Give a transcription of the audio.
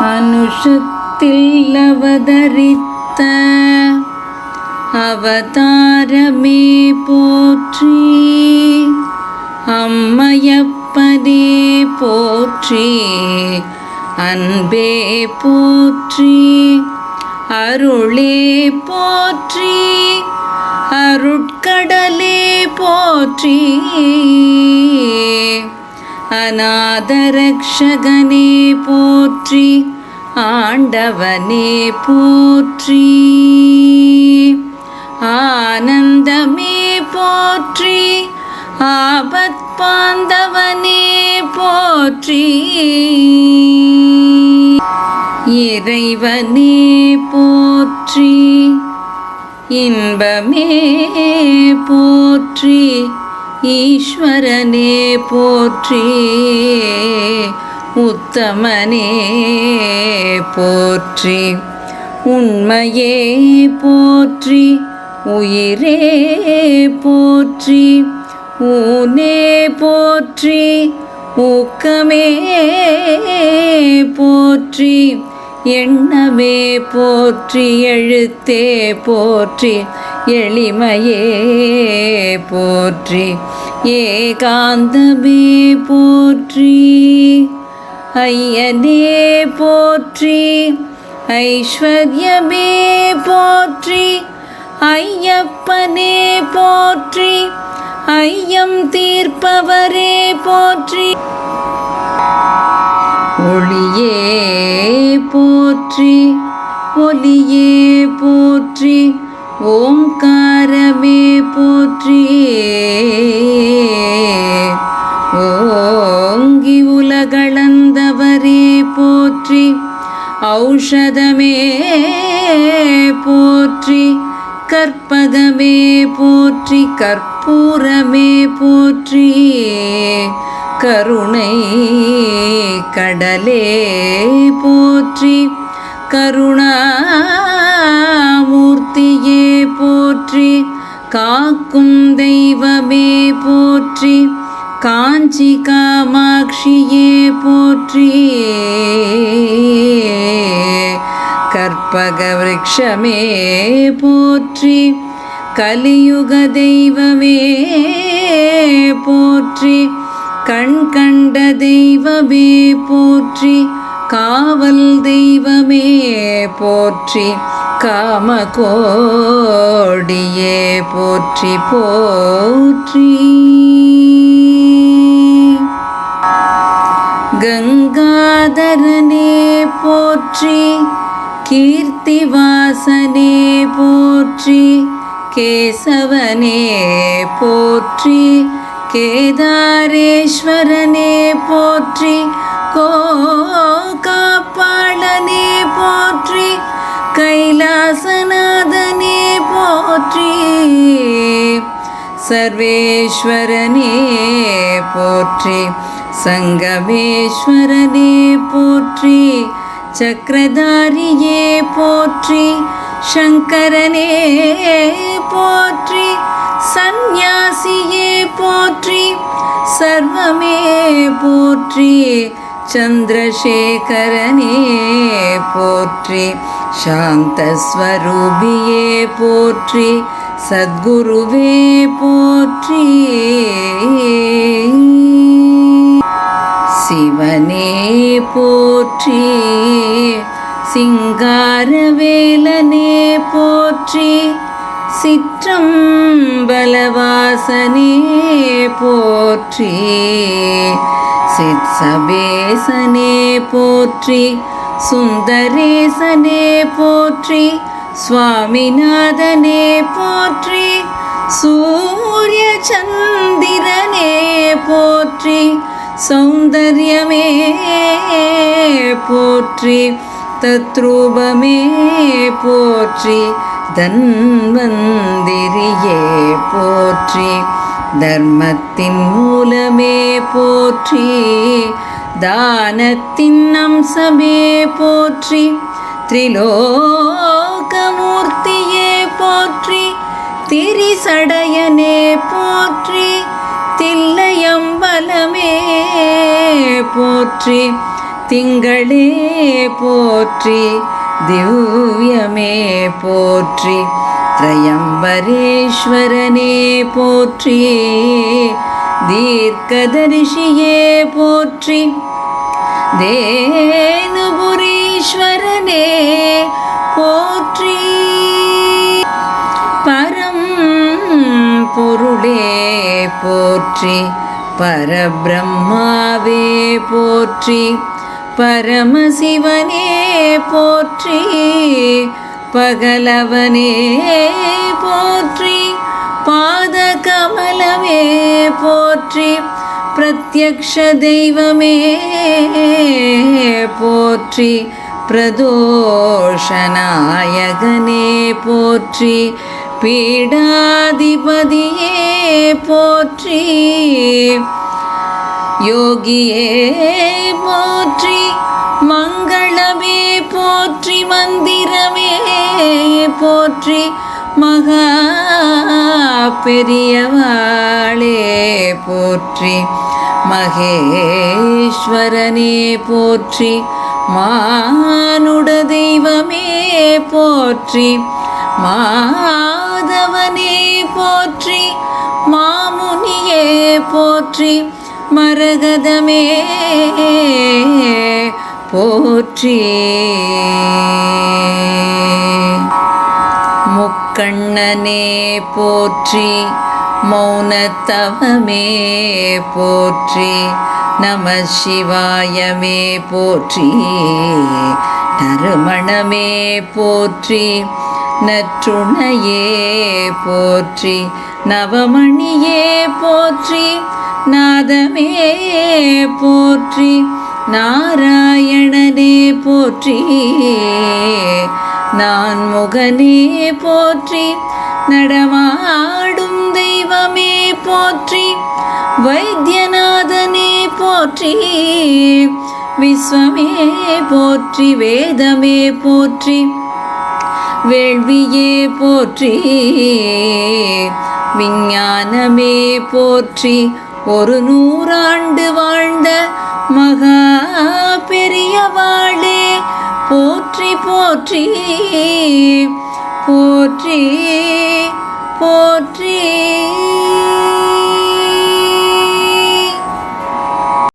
அனுஷத்தில் அவதரித்த அவதாரமே போற்றி, அம்மையப்பனே போற்றி, அன்பே போற்றி, அருளே போற்றி, அருட்கடலே போற்றி, அநாதரக்ஷகனே போற்றி, ஆண்டவனே போற்றி, ஆனந்தமே போற்றி, ஆபத் பாந்தவனே போற்றி, இறைவனே போற்றி, இன்பமே போற்றி, ஈஸ்வரனே போற்றி, உத்தமனே போற்றி, உண்மையே போற்றி, உயிரே போற்றி, ஊனே போற்றி, ஊக்கமே போற்றி, எண்ணமே போற்றி, எழுத்தே போற்றி, எளிமையே போற்றி, ஏகாந்தமே போற்றி, ஐயனே போற்றி, ஐஸ்வர்யமே போற்றி, ஐயப்பனே போற்றி, ஐயம் தீர்ப்பவரே போற்றி, ஒளியே போற்றி, ஒலியே போற்றி, ஓங்காரமே போற்றி, ஓங்கி உலகளந்தவரே போற்றி, ஔஷதமே போற்றி, கற்பகமே போற்றி, கற்பூரமே போற்றி, கருணை கடலே போற்றி, கருணாமூர்த்தியே போற்றி, காக்கும் தெய்வமே போற்றி, காஞ்சி காமாட்சியே போற்றி, கற்பக விருட்சமே போற்றி, கலியுக தெய்வமே போற்றி, கண் கண்ட தெய்வமே போற்றி, காவல் தெய்வமே போற்றி, காமகோடியே போற்றி போற்றி, கங்காதரனே போற்றி, கீர்த்திவாசனே போற்றி, கேசவனே போற்றி, கேதாரேஸ்வரனே போற்றி, கோகாப்பாளனே போற்றி, கைலாசநாதனே போற்றி, சர்வேஸ்வரனே போற்றி, சங்கமேஸ்வரனே போற்றி, சக்கரதாரியே போற்றி, சங்கரனே போற்றி, சந்நியாசியே போற்றி, சர்வமே போற்றி, சந்திரசேகரனே போற்றி, சாந்தஸ்வரூபியே போற்றி, சத்குருவே போற்றி, சிவனே போற்றி, சிங்காரவேலனே போற்றி, சிற்றம்பலவாசனே போற்றி, சித்சபேசனே போற்றி, சுந்தரேசனே போற்றி, சுவாமிநாதனே போற்றி, சூரிய சந்திரனே போற்றி, சௌந்தர்யமே போற்றி, தத்ரூபமே போற்றி, தன்வந்திரியே போற்றி, தர்மத்தின் மூலமே போற்றி, தானத்தின் அம்சமே போற்றி, திரிலோகமூர்த்தியே போற்றி, திரிசடையனே போற்றி, தில்லையம்பலமே போற்றி, திங்களே போற்றி திவ்யமே போற்றி திரையம்பரேஸ்வரனே போற்றி தீர்க்கதரிசியே போற்றி தேனுபுரீஸ்வரனே போற்றி பரம் பொருளே போற்றி பரபிரம்மாவே போற்றி பரமசிவனே போற்றி பகலவனே போற்றி பாதகமலமே போற்றி பிரத்யக்ஷ தெய்வமே போற்றி பிரதோஷநாயகனே போற்றி பீடாதிபதியே போற்றி யோகியே போற்றி மங்களமே போற்றி மந்திரமே போற்றி மகா பெரியவாளே போற்றி மகேஸ்வரனே போற்றி மானுட தெய்வமே போற்றி மாதவனே போற்றி மாமுனியே போற்றி மரகதமே போற்றி முக்கண்ணனே போற்றி மௌனத்தவமே போற்றி நம சிவாயமே போற்றி நறுமணமே போற்றி நற்றுணையே போற்றி நவமணியே போற்றி நாதமே போற்றி நாராயணனே போற்றி நான்முகனே போற்றி நடமாடும் தெய்வமே போற்றி வைத்தியநாதனே போற்றி விஸ்வமே போற்றி வேதமே போற்றி வேள்வியே போற்றி விஞ்ஞானமே போற்றி ஒரு 100 ஆண்டு வாழ்ந்த மகா பெரியவாளே போற்றி போற்றி போற்றி போற்றி